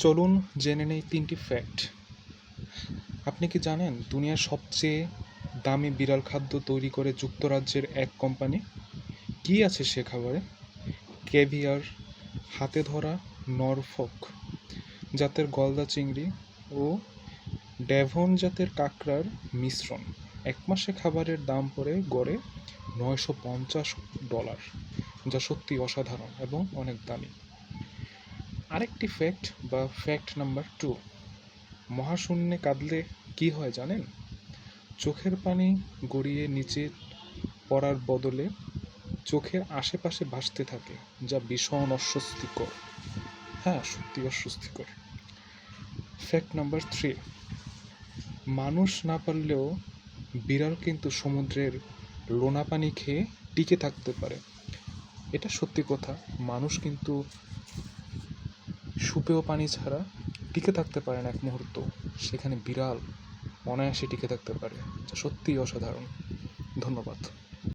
চলুন জেনে নেই 3টি ফ্যাক্ট। আপনি কি জানেন দুনিয়ার সবচেয়ে দামি বিড়াল খাদ্য তৈরি করে যুক্তরাজ্যের এক কোম্পানি? কি আছে সে খাবারে? ক্যাভিয়ার, হাতে ধরা নরফক জাতের গলদা চিংড়ি ও ডেভন জাতের কাঁকড়ার মিশ্রণ। এক মাসে খাবারের দাম পড়ে গড়ে $950, যা সত্যি অসাধারণ এবং অনেক দামি। আরেকটি ফ্যাক্ট নাম্বার 2, মহাশূন্যে কাঁদলে কি হয় জানেন? চোখের পানি গড়িয়ে নিচে পড়ার বদলে চোখের আশেপাশে ভাসতে থাকে, যা ভীষণ অস্বস্তিকর। হ্যাঁ, সত্যি অস্বস্তিকর। ফ্যাক্ট নাম্বার 3, মানুষ না পারলেও বিড়াল কিন্তু সমুদ্রের লোনা পানি খেয়ে টিকে থাকতে পারে। এটা সত্যি কথা, মানুষ কিন্তু সুপেয় পানি ছাড়া টিকে থাকতে পারে না এক মুহূর্ত, সেখানে বিড়াল অনায়াসে টিকে থাকতে পারে, যা সত্যিই অসাধারণ। ধন্যবাদ।